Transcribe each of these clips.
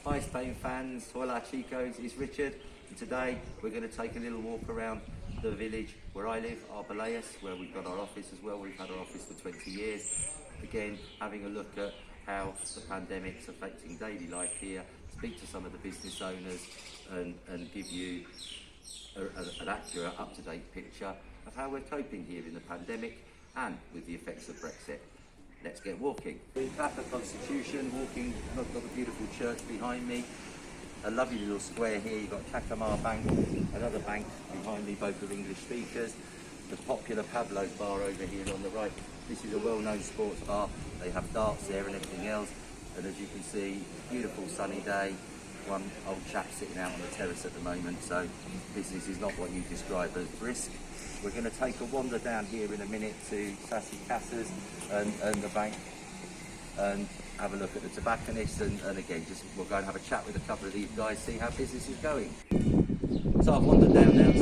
Hi Spain fans, hola chicos, it's Richard, and today we're going to take a little walk around the village where I live, Arboleas, where we've got our office as well. We've had our office for 20 years. Again, having a look at how the pandemic's affecting daily life here, speak to some of the business owners and give you an accurate, up-to-date picture of how we're coping here in the pandemic and with the effects of Brexit. Let's get walking. In Clapper Constitution, walking, I've got the beautiful church behind me, a lovely little square here. You've got Cacamar Bank, another bank behind me, both with English speakers. The popular Pablo's bar over here on the right. This is a well-known sports bar. They have darts there and everything else. And as you can see, beautiful sunny day. One old chap sitting out on the terrace at the moment, so business is not what you describe as brisk. We're going to take a wander down here in a minute to Sassy Casas and the bank and have a look at the tobacconist and again we'll go and have a chat with a couple of these guys, see how business is going. So I've wandered down now to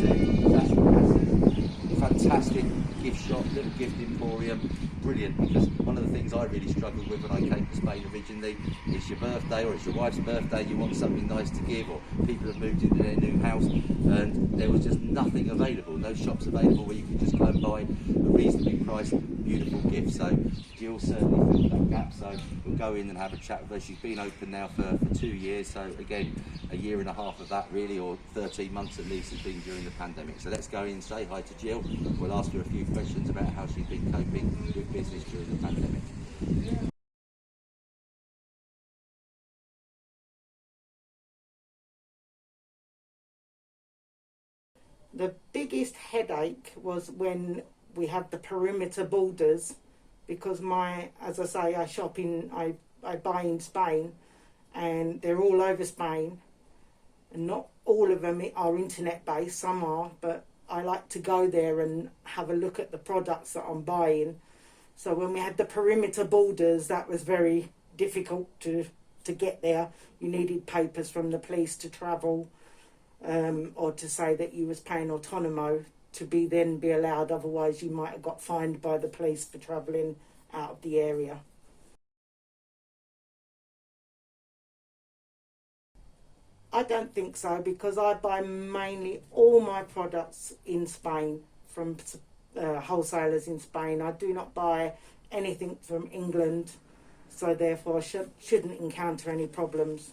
Sassy Casas, fantastic gift shop, little gift emporium, brilliant, because one of the things I really struggled with when I came to Spain originally, it's your birthday or it's your wife's birthday, you want something nice to give, or people have moved into their new house and there was just nothing available, no shops available where you could just go and buy a reasonably priced, beautiful gift. So Jill certainly filled that gap, so we'll go in and have a chat with her. She's been open now for 2 years, so again, a year and a half of that really, or 13 months at least, has been during the pandemic. So let's go in and say hi to Jill. We'll ask her a few questions about how she's been coping with business during the pandemic. The biggest headache was when we had the perimeter borders, because as I say, I buy in Spain and they're all over Spain, and not all of them are internet based, some are, but I like to go there and have a look at the products that I'm buying. So when we had the perimeter borders, that was very difficult to get there. You needed papers from the police to travel, or to say that you was paying autonomo to be allowed, otherwise you might have got fined by the police for travelling out of the area. I don't think so, because I buy mainly all my products in Spain from wholesalers in Spain. I do not buy anything from England, so therefore I shouldn't encounter any problems.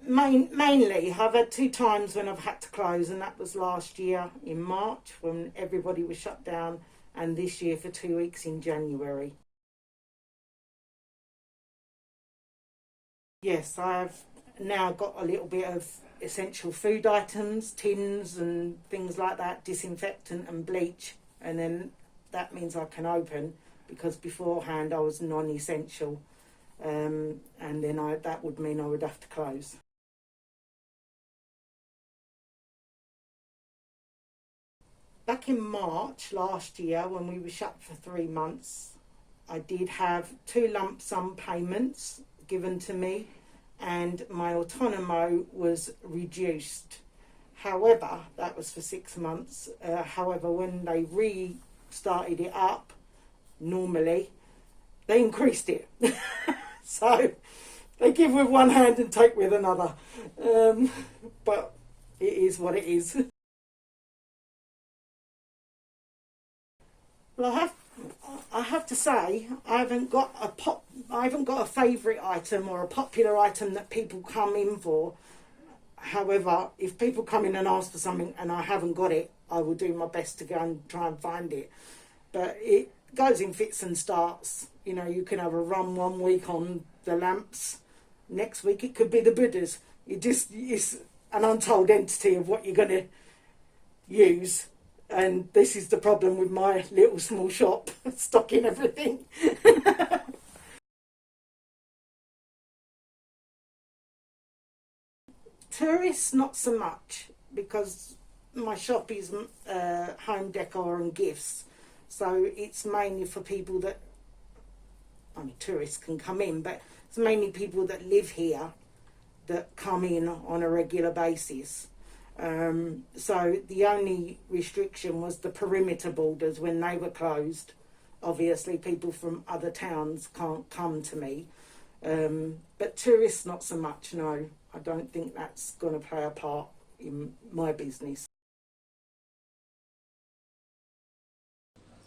Mainly, I've had 2 times when I've had to close, and that was last year in March when everybody was shut down, and this year for 2 weeks in January. Yes, I've now got a little bit of essential food items, tins and things like that, disinfectant and bleach, and then that means I can open, because beforehand I was non-essential, and then that would mean I would have to close. Back in March last year, when we were shut for 3 months, I did have 2 lump sum payments given to me, and my autonomo was reduced. However, that was for 6 months. However, when they restarted it up, normally, they increased it. So they give with one hand and take with another. But it is what it is. Well, I have to say, I haven't got a favourite item or a popular item that people come in for. However, if people come in and ask for something and I haven't got it, I will do my best to go and try and find it. But it goes in fits and starts. You know, you can have a run 1 week on the lamps, next week it could be the Buddhas. It's an untold entity of what you're going to use. And this is the problem with my little small shop, stocking everything. Tourists, not so much, because my shop is home decor and gifts. So it's mainly for people that, I mean, tourists can come in, but it's mainly people that live here that come in on a regular basis. So the only restriction was the perimeter borders when they were closed. obviously people from other towns can't come to me. But tourists, not so much, no. I don't think that's going to play a part in my business.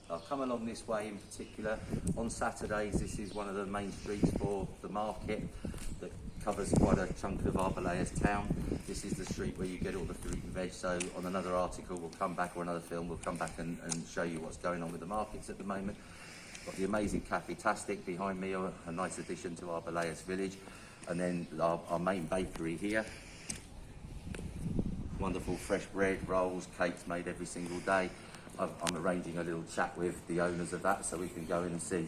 I've come along this way in particular. On Saturdays, this is one of the main streets for the market that covers quite a chunk of Arboleas town. This is the street where you get all the fruit and veg. So on another article, we'll come back, or another film, we'll come back and show you what's going on with the markets at the moment. Got the amazing Cafe Tastic behind me, a nice addition to Arboleas village. And then our main bakery here. Wonderful fresh bread, rolls, cakes made every single day. I'm arranging a little chat with the owners of that so we can go in and see.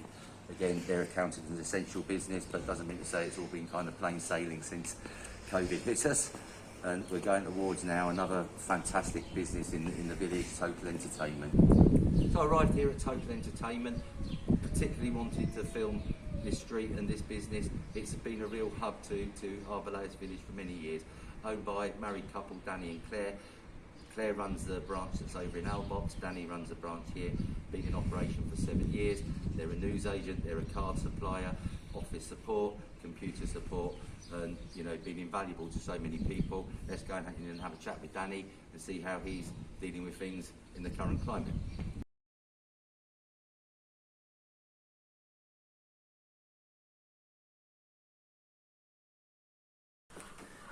Again, they're accounted as an essential business, but doesn't mean to say it's all been kind of plain sailing since COVID hit us. And we're going towards now another fantastic business in the village, Total Entertainment. So I arrived here at Total Entertainment, particularly wanted to film this street and this business. It's been a real hub to Arboleas village for many years. Owned by married couple Danny and Claire. Claire runs the branch that's over in Albox. Danny runs the branch here, been in operation for 7 years. They're a news agent, they're a card supplier, office support, computer support, and been invaluable to so many people. Let's go in and have a chat with Danny and see how he's dealing with things in the current climate.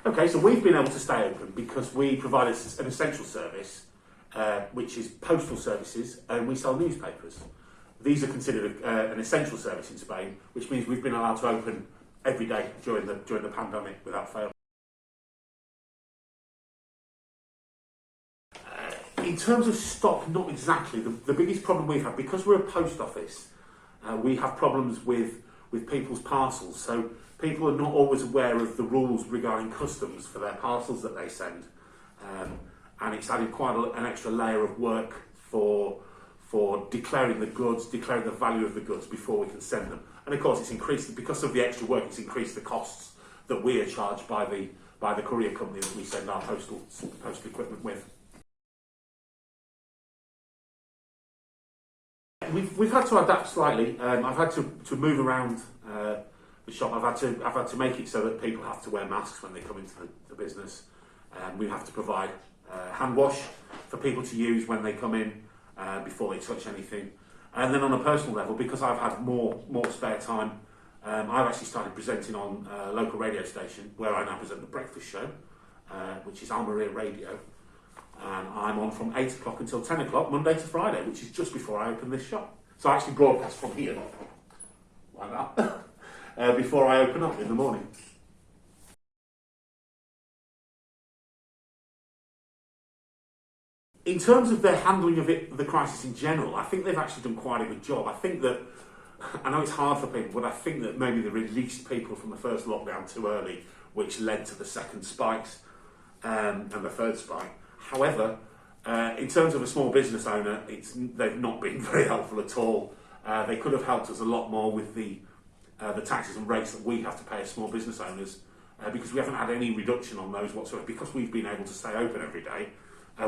Okay, so we've been able to stay open because we provide an essential service, which is postal services, and we sell newspapers. These are considered an essential service in Spain, which means we've been allowed to open every day during the pandemic without fail. In terms of stock, not exactly. The biggest problem we've had, because we're a post office, we have problems with people's parcels. So people are not always aware of the rules regarding customs for their parcels that they send, and it's added quite an extra layer of work for declaring the goods, declaring the value of the goods before we can send them. And of course, it's increased because of the extra work. It's increased the costs that we are charged by the courier company that we send our postal equipment with. We've had to adapt slightly. I've had to move around the shop. I've had to make it so that people have to wear masks when they come into the business. We have to provide hand wash for people to use when they come in before they touch anything. And then on a personal level, because I've had more spare time, I've actually started presenting on a local radio station where I now present the breakfast show, which is Almeria Radio. And I'm on from 8 o'clock until 10 o'clock, Monday to Friday, which is just before I open this shop. So I actually broadcast from here, like that, before I open up in the morning. In terms of their handling of the crisis in general, I think they've actually done quite a good job. I think that, I know it's hard for people, but I think that maybe they released people from the first lockdown too early, which led to the second spikes and the third spike. However, in terms of a small business owner, they've not been very helpful at all. They could have helped us a lot more with the taxes and rates that we have to pay as small business owners, because we haven't had any reduction on those whatsoever. Because we've been able to stay open every day,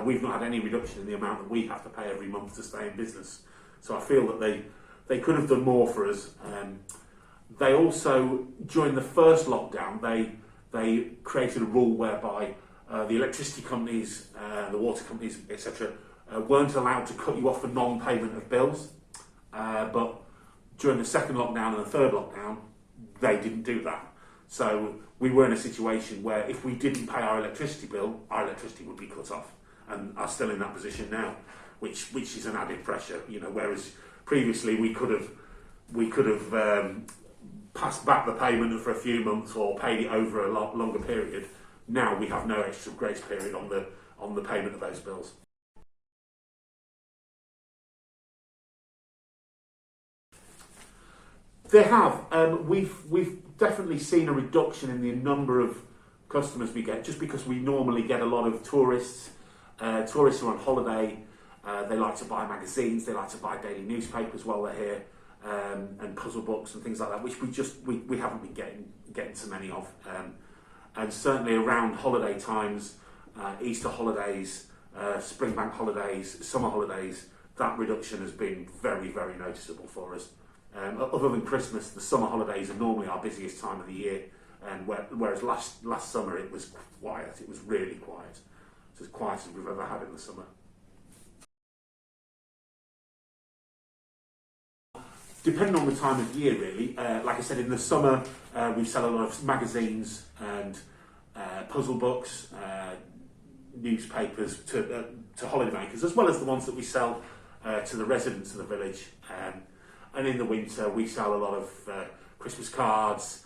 we've not had any reduction in the amount that we have to pay every month to stay in business. So I feel that they could have done more for us. They also, during the first lockdown, they created a rule whereby the electricity companies, the water companies, etc., weren't allowed to cut you off for non-payment of bills. But during the second lockdown and the third lockdown, they didn't do that. So we were in a situation where if we didn't pay our electricity bill, our electricity would be cut off, and are still in that position now, which is an added pressure. Whereas previously we could have passed back the payment for a few months or paid it over a lot longer period. Now we have no extra grace period on the payment of those bills. They have. We've definitely seen a reduction in the number of customers we get, just because we normally get a lot of tourists. Tourists are on holiday. They like to buy magazines. They like to buy daily newspapers while they're here, and puzzle books and things like that, which we haven't been getting so many of. And certainly around holiday times, Easter holidays, spring bank holidays, summer holidays, that reduction has been very, very noticeable for us. Other than Christmas, the summer holidays are normally our busiest time of the year, and whereas last summer it was quiet, it was really quiet. It's as quiet as we've ever had in the summer. Depending on the time of year, really. Like I said, in the summer we sell a lot of magazines and puzzle books, newspapers to holidaymakers, as well as the ones that we sell to the residents of the village. And in the winter we sell a lot of Christmas cards,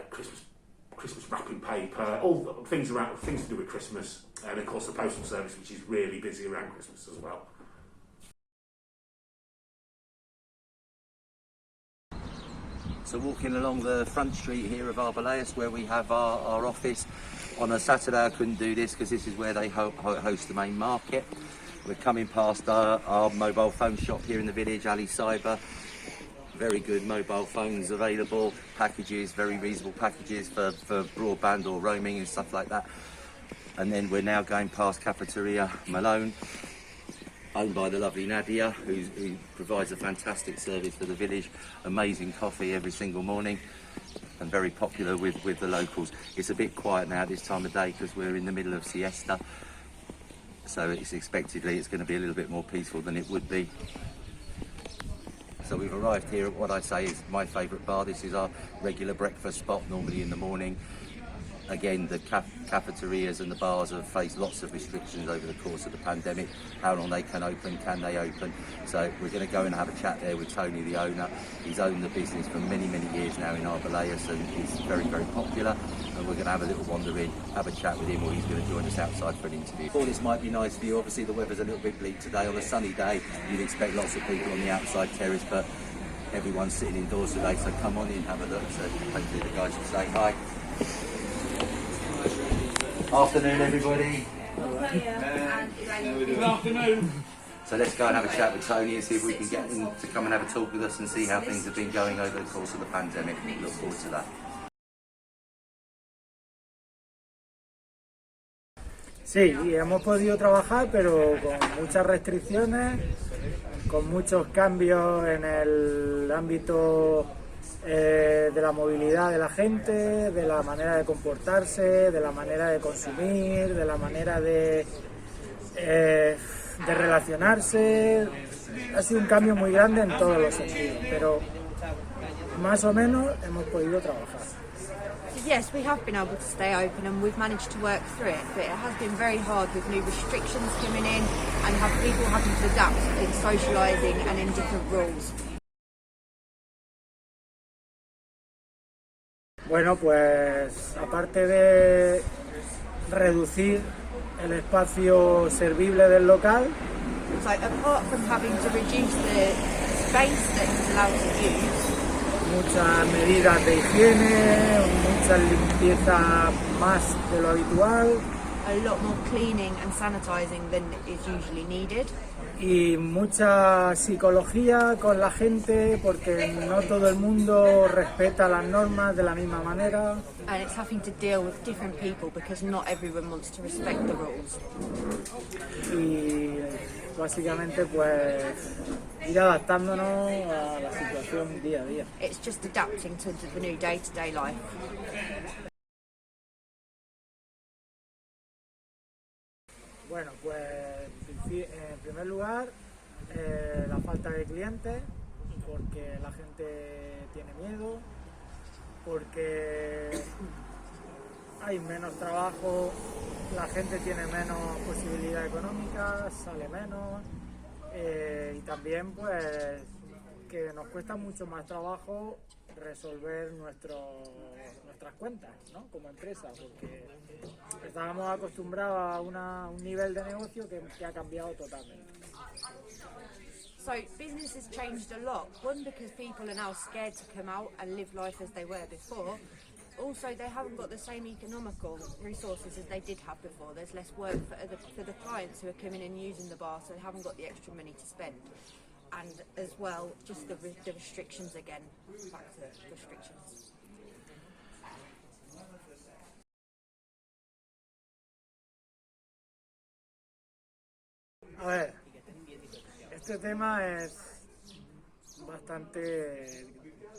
Christmas wrapping paper, all things to do with Christmas, and of course the postal service, which is really busy around Christmas as well. So walking along the front street here of Arboleas, where we have our office, on a Saturday I couldn't do this because this is where they host the main market. We're coming past our mobile phone shop here in the village, Ali Cyber. Very good mobile phones available, packages, very reasonable packages for broadband or roaming and stuff like that. And then we're now going past Cafeteria Malone, owned by the lovely Nadia, who provides a fantastic service for the village. Amazing coffee every single morning and very popular with the locals. It's a bit quiet now this time of day because we're in the middle of siesta, so it's going to be a little bit more peaceful than it would be. So we've arrived here at what I say is my favourite bar. This is our regular breakfast spot, normally in the morning. Again, the cafeterias and the bars have faced lots of restrictions over the course of the pandemic. How long they can they open? So we're going to go and have a chat there with Tony, the owner. He's owned the business for many, many years now in Arboleas, and he's very, very popular. And we're going to have a little wander in, have a chat with him, or he's going to join us outside for an interview. Thought this might be nice for you. Obviously the weather's a little bit bleak today. On a sunny day, you'd expect lots of people on the outside terrace, but everyone's sitting indoors today, so come on in, have a look. So hopefully the guys will say hi. Afternoon, everybody. Good afternoon. So let's go and have a chat with Tony and see if we can get him to come and have a talk with us and see how things have been going over the course of the pandemic. Look forward to that. Sí, y hemos podido trabajar, pero con muchas restricciones, con muchos cambios en el ámbito de la movilidad de la gente, de la manera de comportarse, de la manera de consumir, de la manera de relacionarse. Ha sido un cambio muy grande en todos los sentidos, pero más o menos hemos podido trabajar. Yes, we have been able to stay open and we've managed to work through it, but it has been very hard with new restrictions coming in and have people having to adapt in socialising and in different rules. Bueno, pues aparte de reducir el espacio servible del local, So apart from having to reduce the space that is allowed to use, muchas medidas de higiene, mucha limpieza más de lo habitual a lot more cleaning and sanitising than is usually needed. y mucha psicología con la gente porque no todo el mundo respeta las normas de la misma manera. And it's having to deal with different people because not everyone wants to respect the rules. Y básicamente pues ir adaptándonos a la situación día a día. It's just adapting to the new day-to-day life. Bueno, pues en primer lugar la falta de clientes, porque la gente tiene miedo, porque hay menos trabajo, la gente tiene menos posibilidad económica, sale menos y también pues que nos cuesta mucho más trabajo resolver nuestras cuentas, ¿no? Como empresa, porque estábamos acostumbrados a un nivel de negocio que ha cambiado totalmente. So business has changed a lot. One, because people are now scared to come out and live life as they were before. Also, they haven't got the same economical resources as they did have before. There's less work for the clients who are coming and using the bar, so they haven't got the extra money to spend. And as well, just the restrictions again, back to restrictions. A ver, este este tema es bastante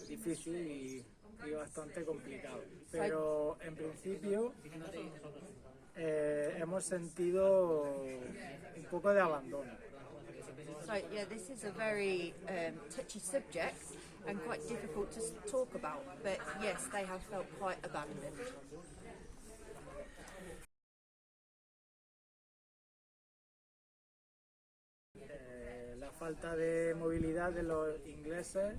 difícil y bastante complicado, pero en principio hemos sentido un poco de abandono. So yeah, this is a very touchy subject and quite difficult to talk about, but yes, they have felt quite abandoned. La falta de movilidad de los ingleses,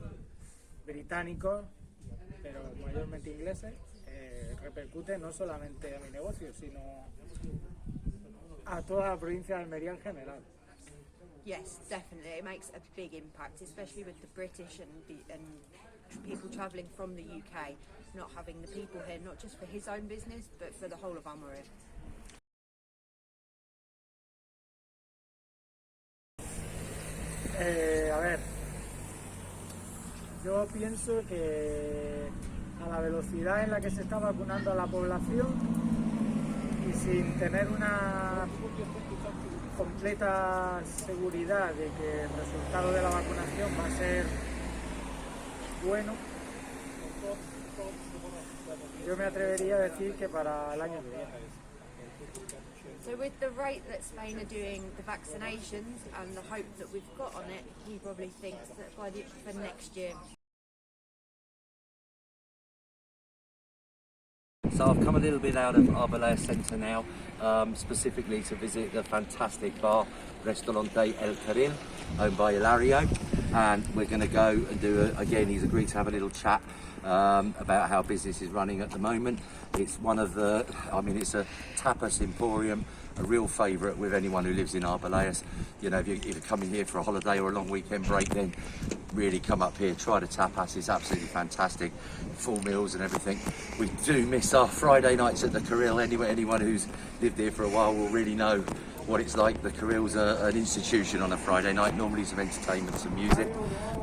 británicos, pero mayormente ingleses, repercute no solamente a mi negocio, sino a toda la provincia de Almería en general. Yes, definitely. It makes a big impact, especially with the British and people travelling from the UK, not having the people here, not just for his own business, but for the whole of Almeria. A ver, yo pienso que a la velocidad en la que se está vacunando a la población y sin tener una completa seguridad de que el resultado de la vacunación va a ser bueno, yo me atrevería a decir que para el año que viene. So with the rate that Spain are doing the vaccinations and the hope that we've got on it, he probably thinks that for next year. So I've come a little bit out of Arboleas Centre now, specifically to visit the fantastic bar, Restaurante El Carril, owned by Hilario, and we're going to go and do, again, he's agreed to have a little chat about how business is running at the moment. It's one of the, it's a tapas emporium, a real favourite with anyone who lives in Arboleas. You know, if you're coming here for a holiday or a long weekend break, then really come up here, try the tapas, it's absolutely fantastic. Full meals and everything. We do miss our Friday nights at the Carril. Anyone who's lived here for a while will really know what it's like. The Carril's an institution on a Friday night, normally some entertainment, some music,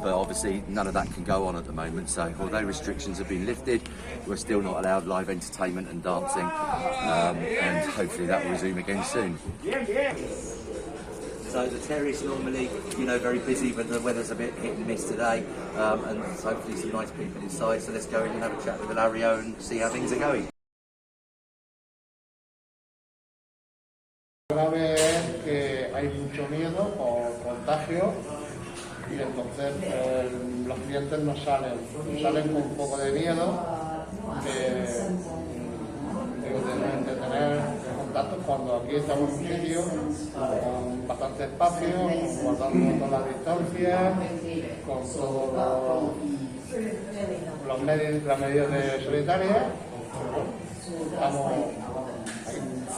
but obviously none of that can go on at the moment. So although restrictions have been lifted, we're still not allowed live entertainment and dancing, and hopefully that will resume again soon. So the terrace normally, very busy, but the weather's a bit hit and miss today, and hopefully some nice people inside. So let's go in and have a chat with Hilario and see how things are going. Grave es que hay mucho miedo por contagio y entonces los clientes no salen con un poco de miedo de tener contactos cuando aquí estamos en un sitio con bastante espacio, guardando todas las distancias, con todos las medidas de sanitarias.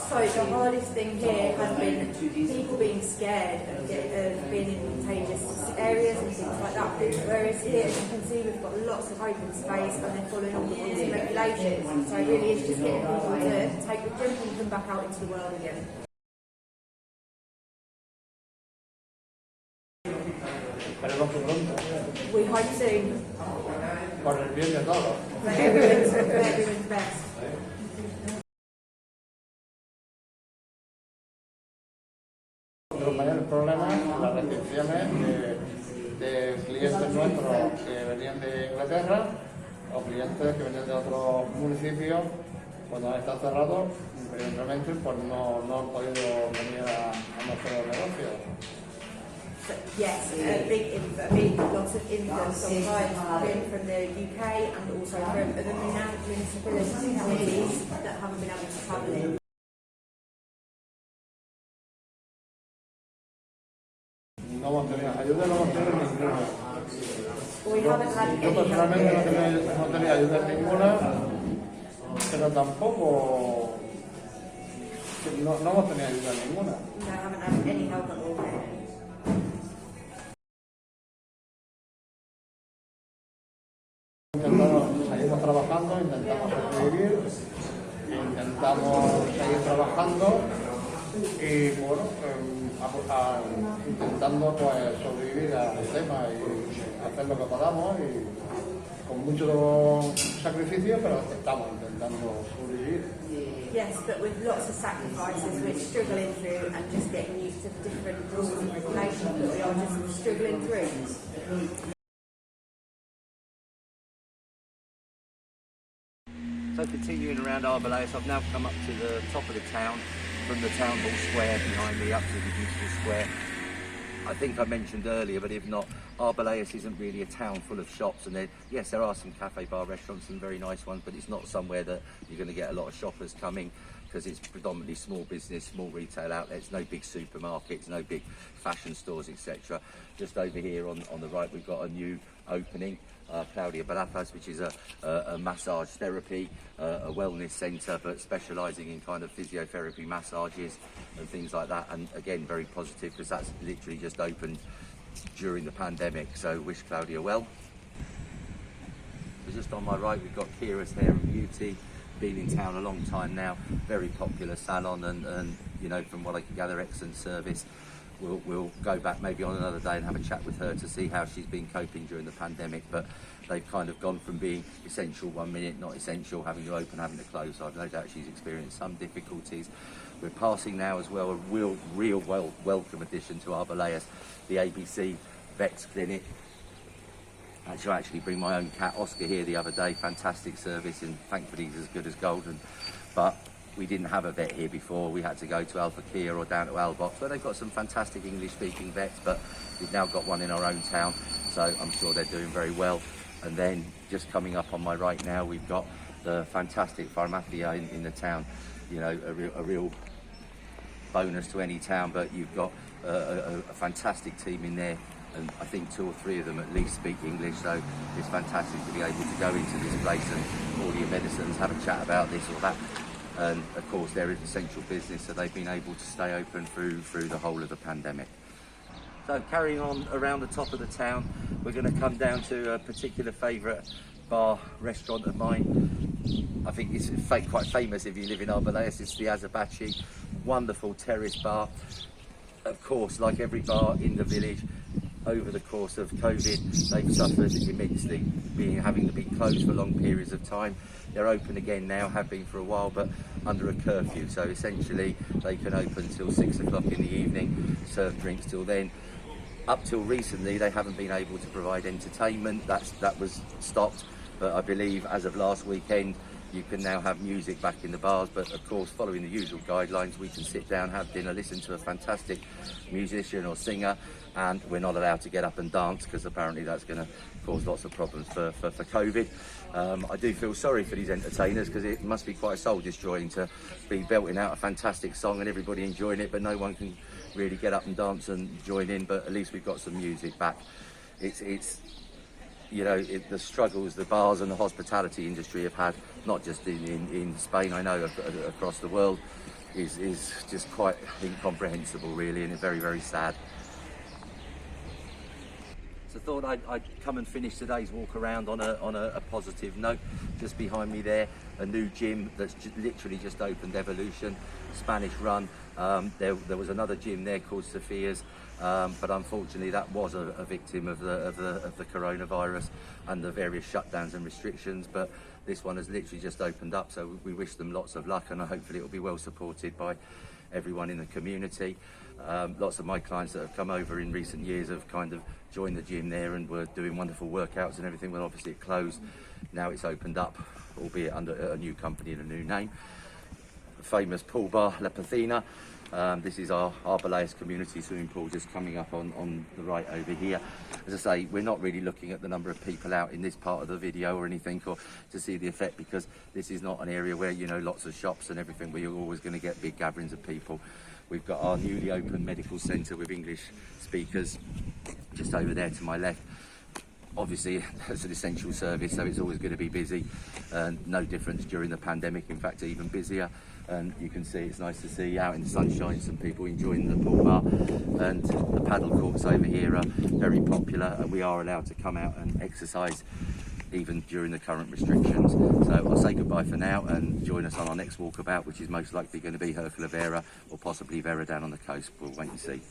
So the hardest thing here has been people being scared of being in contagious areas and things like that. Whereas here, as you can see, we've got lots of open space and they're following all the rules and regulations. So it really is just getting people to take the jump and come back out into the world again. We hope soon. Por el bien de todos. For everyone's best. Los mayores problemas, las restricciones de clientes nuestros que venían de Inglaterra o clientes que venían de otros municipios, cuando están cerrados, evidentemente pues no han podido venir a nuestro negocio. So, yes, a big lots of influx on clients from the UK and also from other municipalities that haven't been able to travel in. No hemos tenido ayuda, no hemos tenido ninguna. Yo personalmente no tenía ayuda ninguna, pero tampoco no hemos tenido ayuda ninguna. No, I haven't had any help at all. Seguimos trabajando, intentamos sobrevivir, intentamos seguir trabajando y bueno, intentando pues sobrevivir al tema y hacer lo que podamos y con mucho sacrificio, pero estamos intentando sobrevivir. Yes, but with lots of sacrifices, we're struggling through and just getting used to the different rules and regulations, but we are just struggling through? So continuing around Arboleas, I've now come up to the top of the town, from the town hall square behind me up to the beautiful square. I think I mentioned earlier, but if not, Arboleas isn't really a town full of shops, and yes, there are some cafe, bar, restaurants, some very nice ones, but it's not somewhere that you're going to get a lot of shoppers coming, because it's predominantly small business, small retail outlets, no big supermarkets, no big fashion stores, etc. Just over here on the right, we've got a new opening, Arboleas, which is a massage therapy, a wellness centre, but specialising in kind of physiotherapy, massages and things like that. And again, very positive, because that's literally just opened during the pandemic. So wish Claudia well. So just on my right, we've got Kira's Hair and Beauty. Been in town a long time now, very popular salon, and you know, from what I can gather, excellent service. We'll go back maybe on another day and have a chat with her to see how she's been coping during the pandemic, but they've kind of gone from being essential one minute, not essential, having to open, having to close. So I've no doubt she's experienced some difficulties. We're passing now as well a real welcome addition to Arboleas, the ABC Vets Clinic. I shall actually bring my own cat Oscar here the other day, fantastic service, and thankfully he's as good as golden. But we didn't have a vet here before. We had to go to Alpha Kia or down to Albox, where they've got some fantastic English-speaking vets, but we've now got one in our own town, so I'm sure they're doing very well. And then just coming up on my right now, we've got the fantastic Farmacia in the town. You know, a real bonus to any town, but you've got a fantastic team in there, and I think 2 or 3 of them at least speak English, so it's fantastic to be able to go into this place and order your medicines, have a chat about this or that. And of course they're an essential business, so they've been able to stay open through the whole of the pandemic. So carrying on around the top of the town, we're going to come down to a particular favourite bar, restaurant of mine. I think it's quite famous if you live in Arboleas. It's the Azabachi, wonderful terrace bar. Of course, like every bar in the village, over the course of COVID, they've suffered immensely, having to be closed for long periods of time. They're open again now, have been for a while, but under a curfew. So essentially, they can open till 6 o'clock in the evening, serve drinks till then. Up till recently, they haven't been able to provide entertainment. That was stopped, but I believe as of last weekend, you can now have music back in the bars, but of course, following the usual guidelines, we can sit down, have dinner, listen to a fantastic musician or singer, and we're not allowed to get up and dance, because apparently that's going to cause lots of problems for COVID. I do feel sorry for these entertainers, because it must be quite soul destroying to be belting out a fantastic song and everybody enjoying it, but no one can really get up and dance and join in. But at least we've got some music back. It's you know, the struggles the bars and the hospitality industry have had, not just in Spain, I know, across the world, is just quite incomprehensible, really, and very, very sad. So I thought I'd come and finish today's walk around on a positive note. Just behind me there, a new gym that's literally just opened, Evolution, Spanish run. There was another gym there called Sophia's, but unfortunately that was a victim of the coronavirus and the various shutdowns and restrictions. But this one has literally just opened up, so we wish them lots of luck, and hopefully it will be well supported by everyone in the community. Lots of my clients that have come over in recent years have kind of joined the gym there and were doing wonderful workouts and everything. Well, obviously it closed. Now it's opened up, albeit under a new company and a new name. The famous pool bar, La Piscina. This is our Arboleas community swimming pool, just coming up on the right over here. As I say, we're not really looking at the number of people out in this part of the video or anything, or to see the effect, because this is not an area where, you know, lots of shops and everything, where you're always going to get big gatherings of people. We've got our newly opened medical centre with English speakers just over there to my left. Obviously, it's an essential service, so it's always going to be busy. No difference during the pandemic, in fact, even busier. And you can see, it's nice to see out in the sunshine some people enjoying the pool bar. And the paddle courts over here are very popular, and we are allowed to come out and exercise even during the current restrictions. So I'll say goodbye for now, and join us on our next walkabout, which is most likely going to be Hercula Vera, or possibly Vera down on the coast. We'll wait and see.